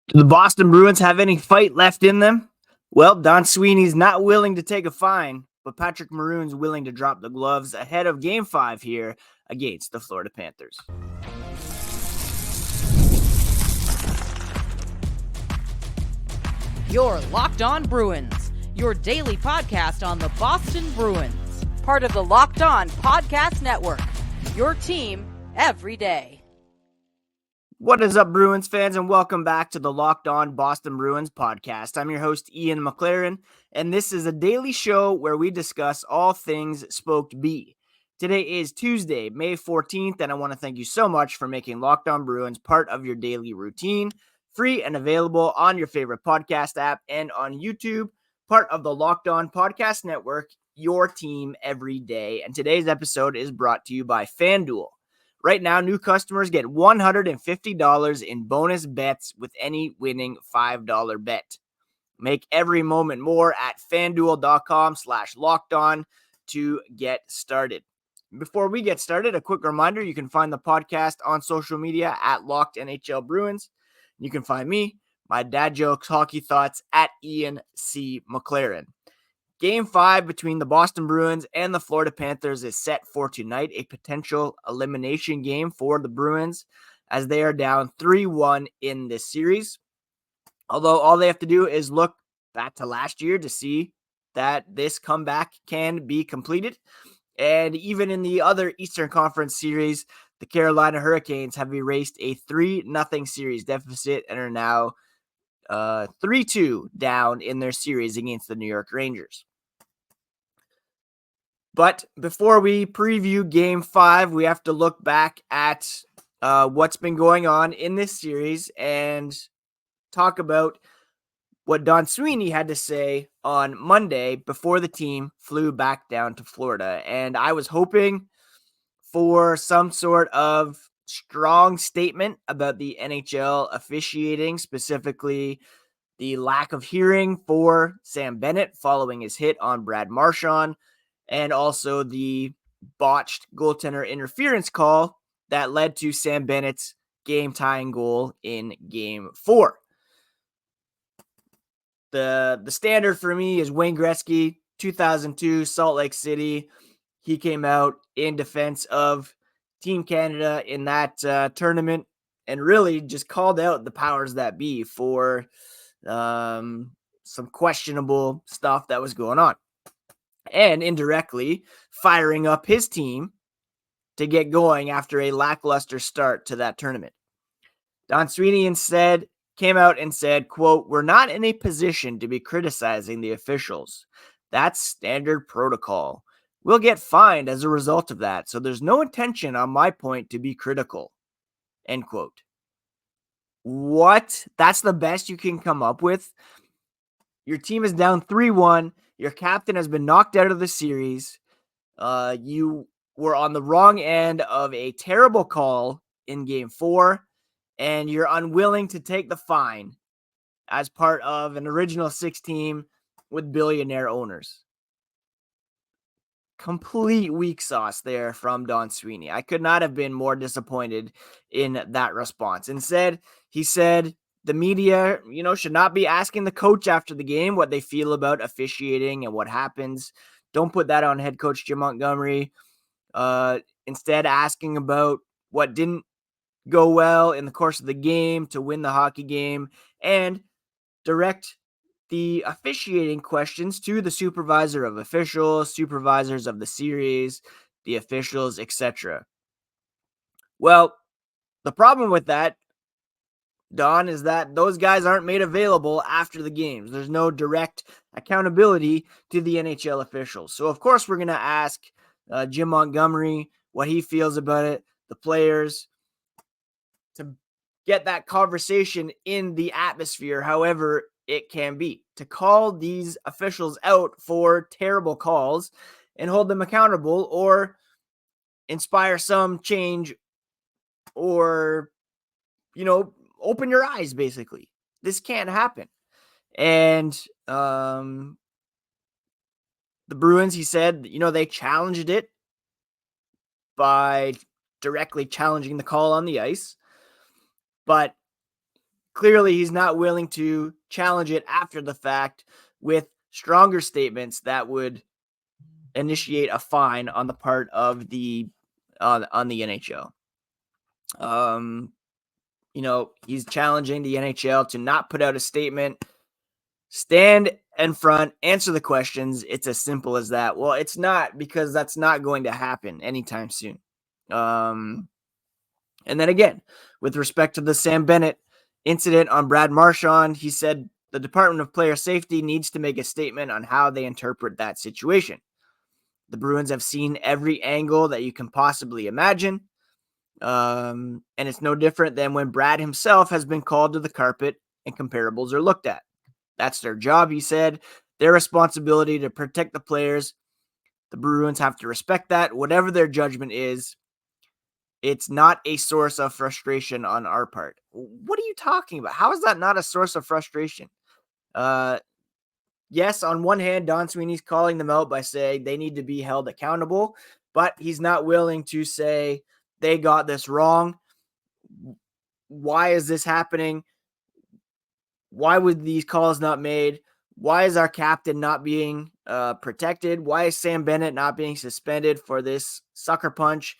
Do the Boston Bruins have any fight left in them? Well, Don Sweeney's not willing to take a fine, but Patrick Maroon's willing to drop the gloves ahead of Game 5 here against the Florida Panthers. You're Locked On Bruins, your daily podcast on the Boston Bruins, part of the Locked On Podcast Network, your team every day. What is up, Bruins fans, and welcome back to the Locked On Boston Bruins podcast. I'm your host, Ian McLaren, and this is a daily show where we discuss all things Spoked B. Today is Tuesday, May 14th, and I want to thank you so much for making Locked On Bruins part of your daily routine, free and available on your favorite podcast app and on YouTube, part of the Locked On Podcast Network, your team every day. And today's episode is brought to you by FanDuel. Right now, new customers get $150 in bonus bets with any winning $5 bet. Make every moment more at FanDuel.com/lockedon to get started. Before we get started, a quick reminder, you can find the podcast on social media at Locked NHL Bruins. You can find me, my dad jokes, hockey thoughts at Ian C. McLaren. Game 5 between the Boston Bruins and the Florida Panthers is set for tonight, a potential elimination game for the Bruins as they are down 3-1 in this series. Although all they have to do is look back to last year to see that this comeback can be completed. And even in the other Eastern Conference series, the Carolina Hurricanes have erased a 3-0 series deficit and are now 3-2 down in their series against the New York Rangers. But before we preview Game 5, we have to look back at what's been going on in this series and talk about what Don Sweeney had to say on Monday before the team flew back down to Florida. And I was hoping for some sort of strong statement about the NHL officiating, specifically the lack of hearing for Sam Bennett following his hit on Brad Marchand, and also the botched goaltender interference call that led to Sam Bennett's game-tying goal in Game 4. The standard for me is Wayne Gretzky, 2002, Salt Lake City. He came out in defense of Team Canada in that tournament and really just called out the powers that be for some questionable stuff that was going on. And indirectly firing up his team to get going after a lackluster start to that tournament. Don Sweeney instead came out and said, quote, "We're not in a position to be criticizing the officials. That's standard protocol. We'll get fined as a result of that, so there's no intention on my point to be critical," end quote. What? That's the best you can come up with? Your team is down 3-1. Your captain has been knocked out of the series. You were on the wrong end of a terrible call in Game 4, and you're unwilling to take the fine as part of an original 6 team with billionaire owners. Complete weak sauce there from Don Sweeney. I could not have been more disappointed in that response. Instead, he said the media, should not be asking the coach after the game what they feel about officiating and what happens. Don't put that on head coach Jim Montgomery. Instead, asking about what didn't go well in the course of the game to win the hockey game, and direct the officiating questions to the supervisor of officials, supervisors of the series, the officials, etc. Well, the problem with that, Don, is that those guys aren't made available after the games. There's no direct accountability to the NHL officials. So, of course, we're going to ask Jim Montgomery what he feels about it, the players, to get that conversation in the atmosphere, however it can be, to call these officials out for terrible calls and hold them accountable or inspire some change or, open your eyes, basically. This can't happen. And the Bruins, he said, they challenged it by directly challenging the call on the ice. But clearly he's not willing to challenge it after the fact with stronger statements that would initiate a fine on the part of the on the NHL. He's challenging the NHL to not put out a statement, stand in front, answer the questions. It's as simple as that. Well, it's not, because that's not going to happen anytime soon. And then again, with respect to the Sam Bennett incident on Brad Marchand, he said the Department of Player Safety needs to make a statement on how they interpret that situation. The Bruins have seen every angle that you can possibly imagine. And it's no different than when Brad himself has been called to the carpet and comparables are looked at. That's their job, he said. Their responsibility to protect the players. The Bruins have to respect that, whatever their judgment is. It's not a source of frustration on our part. What are you talking about? How is that not a source of frustration? Yes, on one hand, Don Sweeney's calling them out by saying they need to be held accountable, but he's not willing to say they got this wrong. Why is this happening? Why would these calls not made? Why is our captain not being protected? Why is Sam Bennett not being suspended for this sucker punch?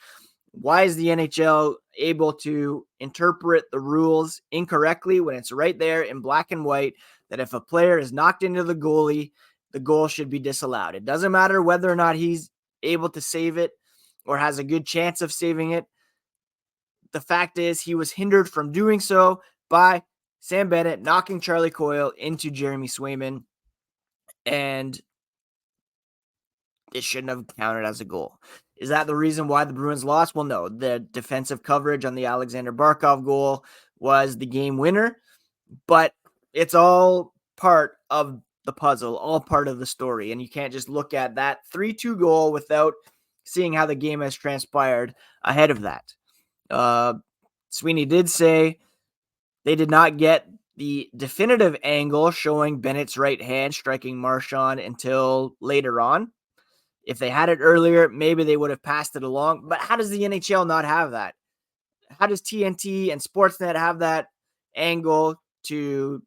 Why is the NHL able to interpret the rules incorrectly when it's right there in black and white that if a player is knocked into the goalie, the goal should be disallowed? It doesn't matter whether or not he's able to save it or has a good chance of saving it. The fact is he was hindered from doing so by Sam Bennett knocking Charlie Coyle into Jeremy Swayman, and it shouldn't have counted as a goal. Is that the reason why the Bruins lost? Well, no. The defensive coverage on the Alexander Barkov goal was the game winner, but it's all part of the puzzle, all part of the story, and you can't just look at that 3-2 goal without seeing how the game has transpired ahead of that. Sweeney did say they did not get the definitive angle showing Bennett's right hand striking Marchand until later on. If they had it earlier, maybe they would have passed it along. But how does the NHL not have that? How does TNT and Sportsnet have that angle to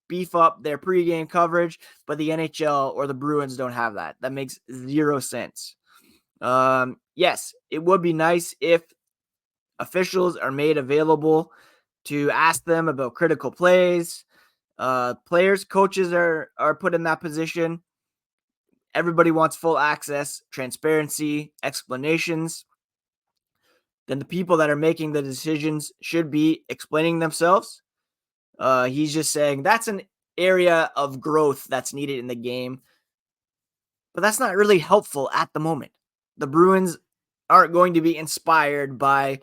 beef up their pregame coverage, but the NHL or the Bruins don't have that? That makes zero sense. Yes, it would be nice if officials are made available to ask them about critical plays. Players, coaches are put in that position. Everybody wants full access, transparency, explanations. Then the people that are making the decisions should be explaining themselves. He's just saying that's an area of growth that's needed in the game, but that's not really helpful at the moment. The Bruins aren't going to be inspired by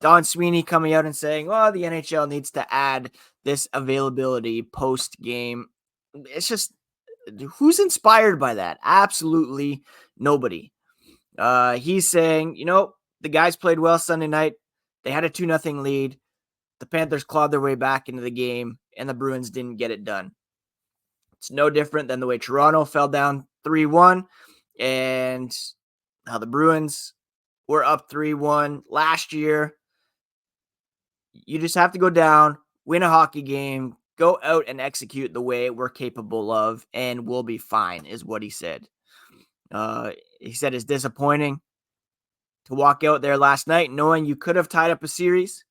Don Sweeney coming out and saying, "Oh, the NHL needs to add this availability post-game." It's just, who's inspired by that? Absolutely nobody. He's saying, the guys played well Sunday night. They had a 2-0 lead. The Panthers clawed their way back into the game, and the Bruins didn't get it done. It's no different than the way Toronto fell down 3-1 and how the Bruins were up 3-1 last year. You just have to go down, win a hockey game, go out and execute the way we're capable of, and we'll be fine, is what he said. He said it's disappointing to walk out there last night knowing you could have tied up a series,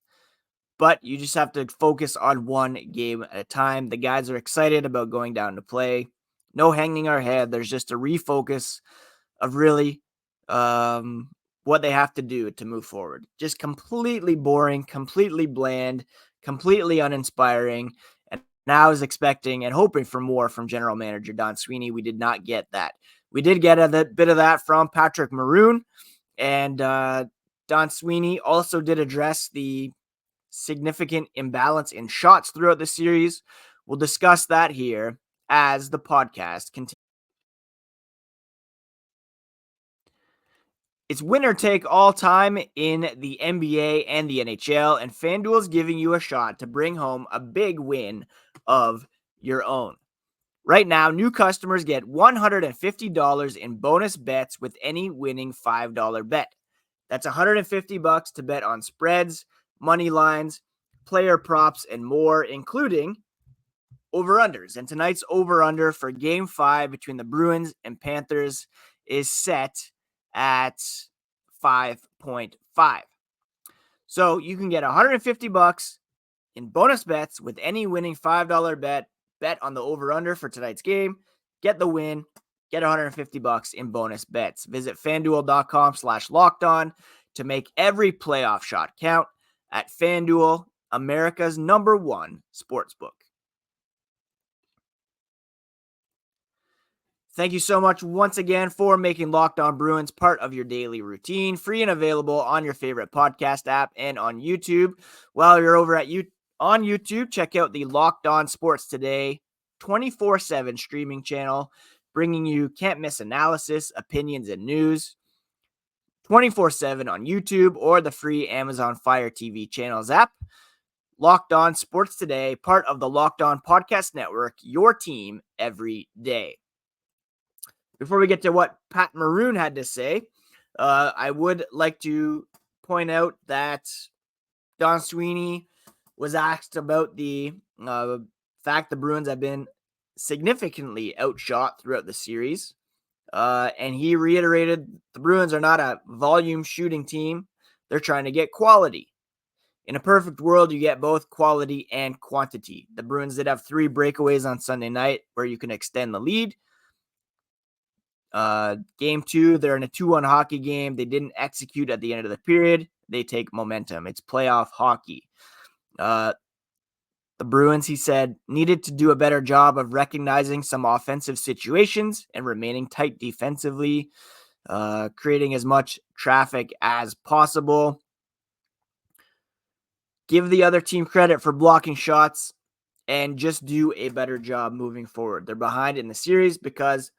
but you just have to focus on one game at a time. The guys are excited about going down to play. No hanging our head. There's just a refocus of really what they have to do to move forward. Just completely boring, completely bland, completely uninspiring. And now I was expecting and hoping for more from general manager Don Sweeney. We did not get that. We did get a bit of that from Pat Maroon, and Don Sweeney also did address the significant imbalance in shots throughout the series. We'll discuss that here as the podcast continues. It's winner take all time in the NBA and the NHL, and FanDuel is giving you a shot to bring home a big win of your own. Right now, new customers get $150 in bonus bets with any winning $5 bet. That's $150 to bet on spreads, money lines, player props, and more, including over-unders. And tonight's over-under for Game 5 between the Bruins and Panthers is set at 5.5. So you can get $150 in bonus bets with any winning $5 bet on the over-under for tonight's game. Get the win. Get $150 in bonus bets. Visit FanDuel.com/lockedon to make every playoff shot count at FanDuel, America's #1 sportsbook. Thank you so much once again for making Locked On Bruins part of your daily routine, free and available on your favorite podcast app and on YouTube. While you're over on YouTube, check out the Locked On Sports Today 24/7 streaming channel, bringing you can't miss analysis, opinions, and news 24/7 on YouTube or the free Amazon Fire TV channels app. Locked On Sports Today, part of the Locked On Podcast Network, your team every day. Before we get to what Pat Maroon had to say, I would like to point out that Don Sweeney was asked about the fact the Bruins have been significantly outshot throughout the series. And he reiterated the Bruins are not a volume shooting team. They're trying to get quality. In a perfect world, you get both quality and quantity. The Bruins did have 3 breakaways on Sunday night where you can extend the lead. Game 2, they're in a 2-1 hockey game. They didn't execute at the end of the period. They take momentum. It's playoff hockey. The Bruins, he said, needed to do a better job of recognizing some offensive situations and remaining tight defensively, creating as much traffic as possible. Give the other team credit for blocking shots and just do a better job moving forward. They're behind in the series because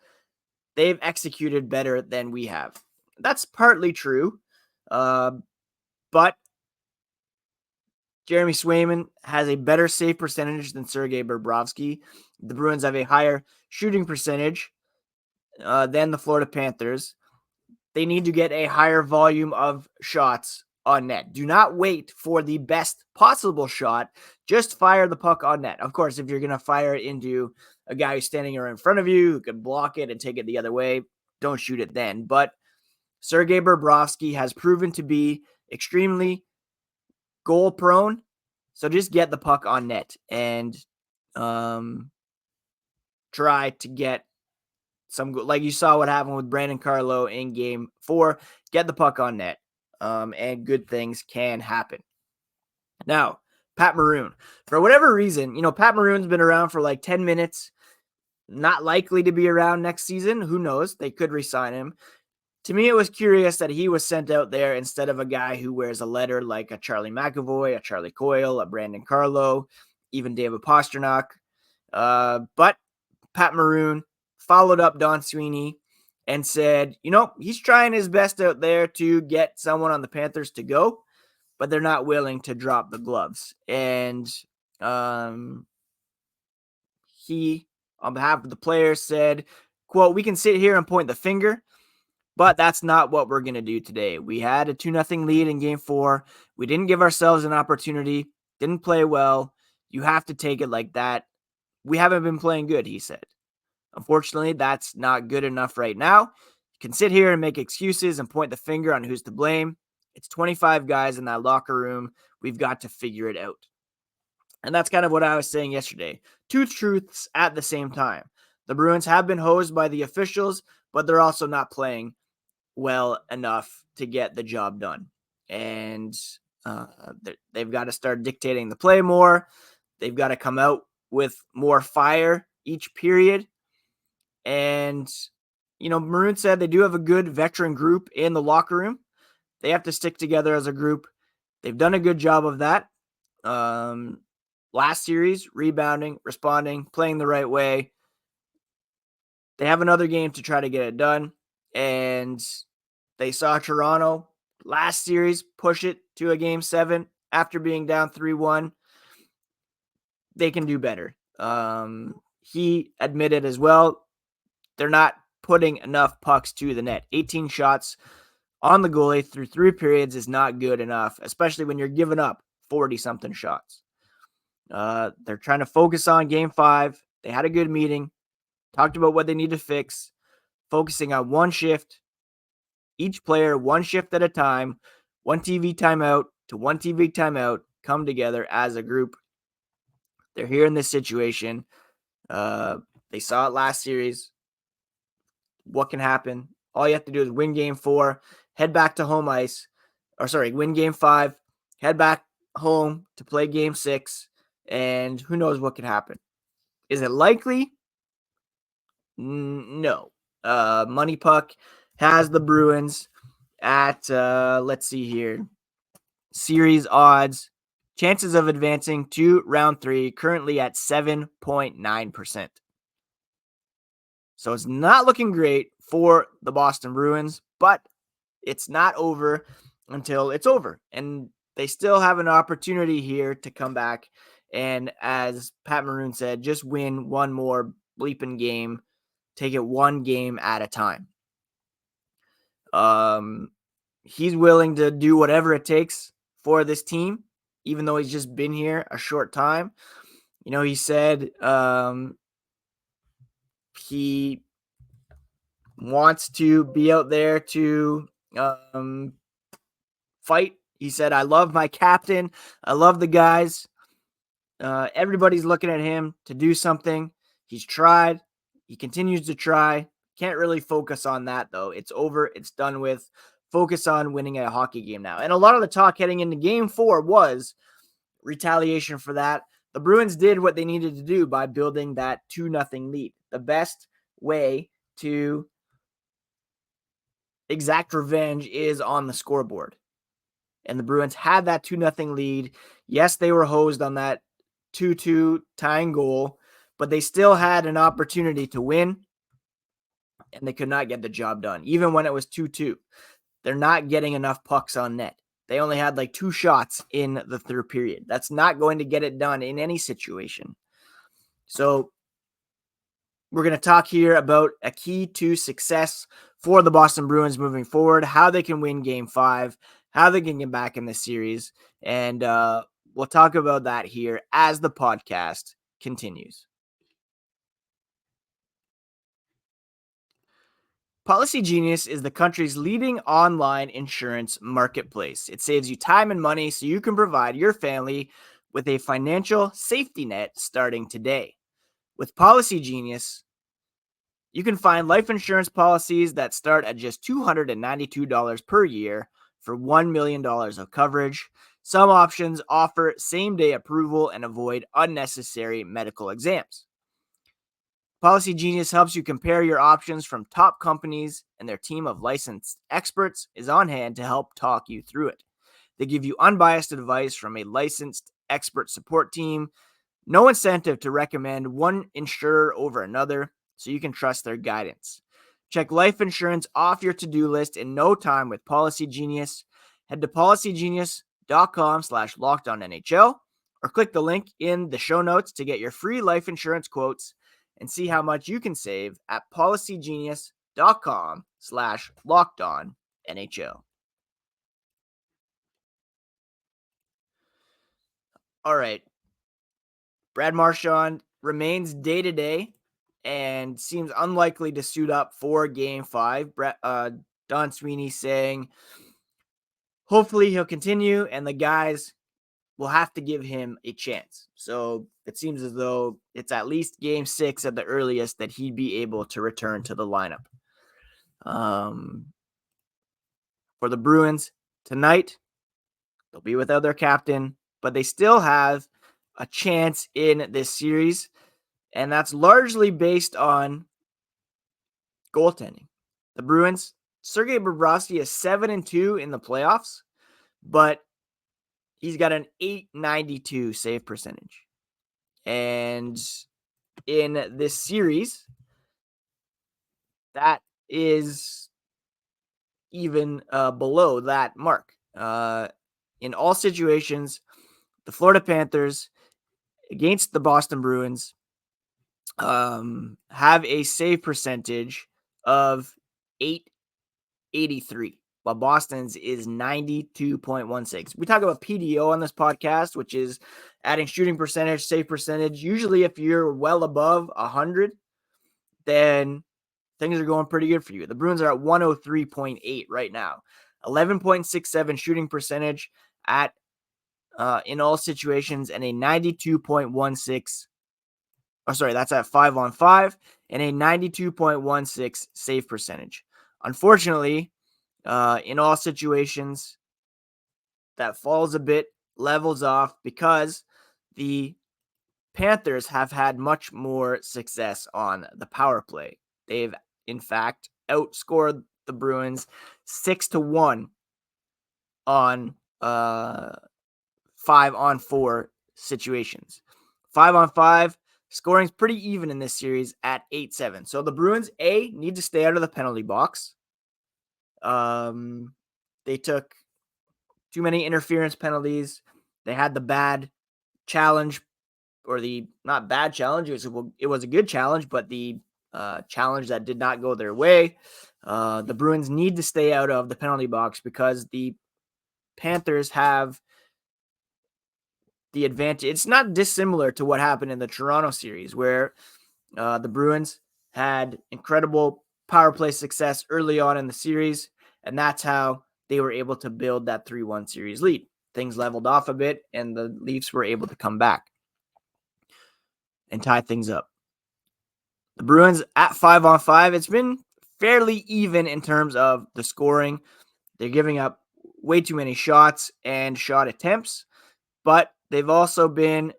they've executed better than we have. That's partly true, but Jeremy Swayman has a better save percentage than Sergei Bobrovsky. The Bruins have a higher shooting percentage than the Florida Panthers. They need to get a higher volume of shots on net. Do not wait for the best possible shot. Just fire the puck on net. Of course, if you're going to fire it into a guy who's standing right in front of you who can block it and take it the other way, don't shoot it then. But Sergei Bobrovsky has proven to be extremely goal prone. So just get the puck on net and try to get some, like you saw what happened with Brandon Carlo in game 4, get the puck on net. And good things can happen. Now, Pat Maroon, for whatever reason, Pat Maroon's been around for like 10 minutes, not likely to be around next season. Who knows? They could re-sign him. To me, it was curious that he was sent out there instead of a guy who wears a letter like a Charlie McAvoy, a Charlie Coyle, a Brandon Carlo, even David Pastrnak. But Pat Maroon followed up Don Sweeney and said, he's trying his best out there to get someone on the Panthers to go, but they're not willing to drop the gloves. And he, on behalf of the players, said, quote, "We can sit here and point the finger, but that's not what we're going to do today. We had a 2-0 lead in game 4. We didn't give ourselves an opportunity, didn't play well. You have to take it like that. We haven't been playing good," he said. Unfortunately, that's not good enough right now. You can sit here and make excuses and point the finger on who's to blame. It's 25 guys in that locker room. We've got to figure it out. And that's kind of what I was saying yesterday. 2 truths at the same time. The Bruins have been hosed by the officials, but they're also not playing well enough to get the job done. And they've got to start dictating the play more. They've got to come out with more fire each period. And, Maroon said they do have a good veteran group in the locker room. They have to stick together as a group. They've done a good job of that. Last series, rebounding, responding, playing the right way. They have another game to try to get it done. And they saw Toronto last series push it to a game 7 after being down 3-1. They can do better. He admitted as well, they're not putting enough pucks to the net. 18 shots on the goalie through 3 periods is not good enough, especially when you're giving up 40-something shots. They're trying to focus on game 5. They had a good meeting, talked about what they need to fix, focusing on one shift, each player, one shift at a time, one TV timeout to one TV timeout, come together as a group. They're here in this situation. They saw it last series. What can happen? All you have to do is win game 4, head back to home ice, win game 5, head back home to play game 6, and who knows what can happen. Is it likely? No. Money Puck has the Bruins at, let's see here, series odds, chances of advancing to round 3, currently at 7.9%. So it's not looking great for the Boston Bruins, but it's not over until it's over. And they still have an opportunity here to come back. And as Pat Maroon said, just win one more bleeping game. Take it one game at a time. He's willing to do whatever it takes for this team, even though he's just been here a short time. You know, he said he wants to be out there to fight. He said, I love my captain. I love the guys. Everybody's looking at him to do something. He's tried. He continues to try. Can't really focus on that, though. It's over. It's done with. Focus on winning a hockey game now. And a lot of the talk heading into game 4 was retaliation for that. The Bruins did what they needed to do by building that 2-0 lead. The best way to exact revenge is on the scoreboard. And the Bruins had that 2-0 lead. Yes, they were hosed on that 2-2 tying goal, but they still had an opportunity to win, and they could not get the job done. Even when it was 2-2, they're not getting enough pucks on net. They only had like 2 shots in the third period. That's not going to get it done in any situation. So we're going to talk here about a key to success for the Boston Bruins moving forward, how they can win game 5, how they can get back in the series. And we'll talk about that here as the podcast continues. Policy Genius is the country's leading online insurance marketplace. It saves you time and money so you can provide your family with a financial safety net starting today. With Policy Genius, you can find life insurance policies that start at just $292 per year for $1 million of coverage. Some options offer same-day approval and avoid unnecessary medical exams. Policy Genius helps you compare your options from top companies, and their team of licensed experts is on hand to help talk you through it. They give you unbiased advice from a licensed expert support team. No incentive to recommend one insurer over another, so you can trust their guidance. Check life insurance off your to-do list in no time with Policy Genius. Head to policygenius.com/LockedOnNHL or click the link in the show notes to get your free life insurance quotes and see how much you can save at policygenius.com/LockedOnNHL. All right. Brad Marchand remains day-to-day and seems unlikely to suit up for game 5. Don Sweeney saying hopefully he'll continue and the guys will have to give him a chance. So it seems as though it's at least game 6 at the earliest that he'd be able to return to the lineup. For the Bruins tonight, they'll be without their captain, but they still have a chance in this series, and that's largely based on goaltending. The Bruins, Sergei Bobrovsky is 7-2 in the playoffs, but he's got an .892 save percentage. And in this series, that is even below that mark. In all situations, the Florida Panthers against the Boston Bruins have a save percentage of .883. while Boston's is 92.16. We talk about PDO on this podcast, which is adding shooting percentage, save percentage. Usually if you're well above 100, then things are going pretty good for you. The Bruins are at 103.8 right now. 11.67 shooting percentage at in all situations, and a 92.16. Oh, sorry, that's at 5-on-5, and a 92.16 save percentage. Unfortunately, in all situations, that falls a bit, levels off, because the Panthers have had much more success on the power play. They've, in fact, outscored the Bruins 6-1 on 5-on-4 situations. 5-on-5 scoring's pretty even in this series at 8-7. So the Bruins, need to stay out of the penalty box. They took too many interference penalties. They had the bad challenge, or the not bad challenge. It was a good challenge, but the challenge that did not go their way. The Bruins need to stay out of the penalty box because the Panthers have the advantage. It's not dissimilar to what happened in the Toronto series, where the Bruins had incredible power play success early on in the series, and that's how they were able to build that 3-1 series lead. Things leveled off a bit, and the Leafs were able to come back and tie things up. The Bruins at 5-on-5, it's been fairly even in terms of the scoring. They're giving up way too many shots and shot attempts, but they've also been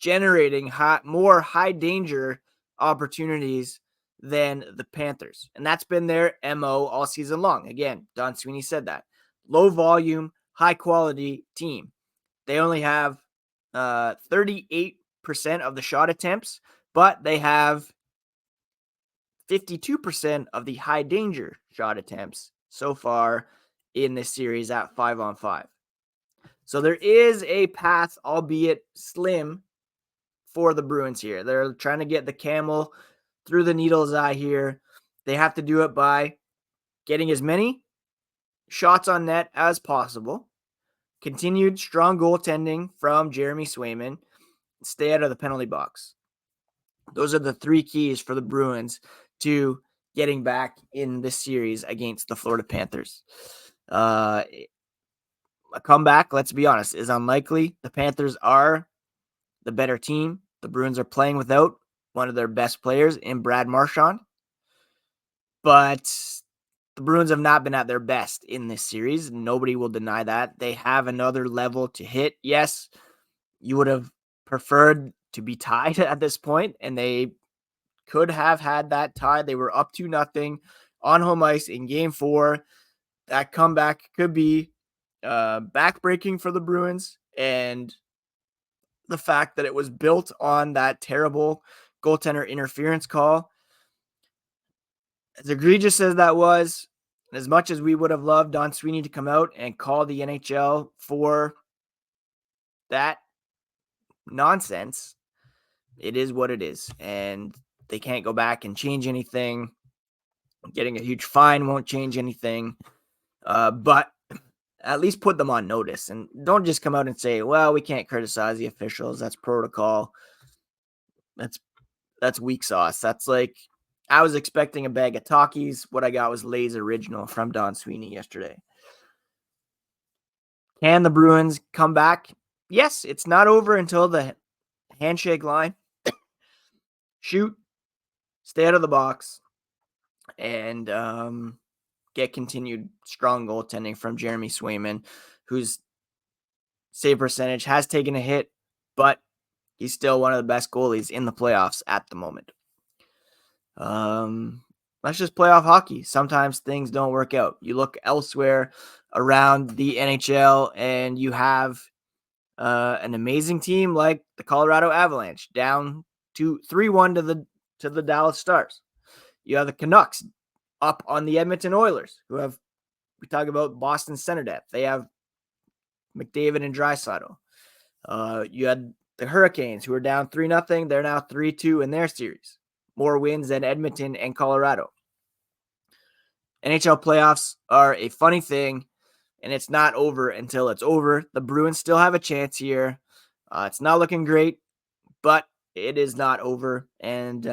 generating more high danger opportunities than the Panthers. And that's been their MO all season long. Again, Don Sweeney said that. Low volume, high quality team. They only have 38% of the shot attempts, but they have 52% of the high danger shot attempts so far in this series at 5-on-5. So there is a path, albeit slim, for the Bruins here. They're trying to get the camel through the needle's eye here. They have to do it by getting as many shots on net as possible, continued strong goaltending from Jeremy Swayman, stay out of the penalty box. Those are the three keys for the Bruins to getting back in this series against the Florida Panthers. A comeback, let's be honest, is unlikely. The Panthers are the better team. The Bruins are playing without one of their best players in Brad Marchand. But the Bruins have not been at their best in this series. Nobody will deny that. They have another level to hit. Yes, you would have preferred to be tied at this point, and they could have had that tie. They were up 2-0 on home ice in Game 4. That comeback could be backbreaking for the Bruins, and the fact that it was built on that terrible goaltender interference call, as egregious as that was, as much as we would have loved Don Sweeney to come out and call the NHL for that nonsense, it is what it is, and they can't go back and change anything. Getting a huge fine won't change anything, but at least put them on notice, and don't just come out and say, well, we can't criticize the officials. That's protocol. That's weak sauce. That's like, I was expecting a bag of Takis. What I got was Lay's Original from Don Sweeney yesterday. Can the Bruins come back? Yes, it's not over until the handshake line. Shoot, stay out of the box, and get continued strong goaltending from Jeremy Swayman, whose save percentage has taken a hit, but he's still one of the best goalies in the playoffs at the moment. Let's just playoff hockey. Sometimes things don't work out. You look elsewhere around the NHL, and you have an amazing team like the Colorado Avalanche down to 3-1 to the Dallas Stars. You have the Canucks up on the Edmonton Oilers, who have, we talk about Boston center depth. They have McDavid and Draisaitl. You had the Hurricanes, who are down 3-0. They're now 3-2 in their series. More wins than Edmonton and Colorado. NHL playoffs are a funny thing, and it's not over until it's over. The Bruins still have a chance here. It's not looking great, but it is not over. And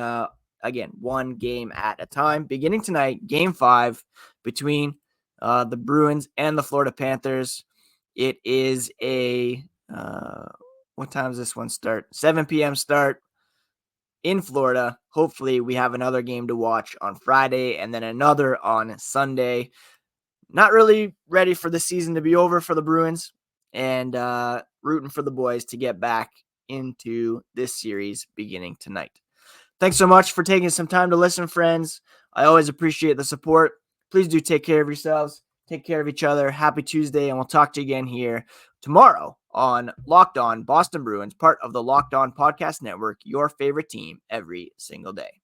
again, one game at a time. Beginning tonight, game 5 between the Bruins and the Florida Panthers. It is a, what time does this one start? 7 p.m. start in Florida. Hopefully, we have another game to watch on Friday and then another on Sunday. Not really ready for the season to be over for the Bruins, and rooting for the boys to get back into this series beginning tonight. Thanks so much for taking some time to listen, friends. I always appreciate the support. Please do take care of yourselves. Take care of each other. Happy Tuesday, and we'll talk to you again here tomorrow on Locked On Boston Bruins, part of the Locked On Podcast Network, your favorite team every single day.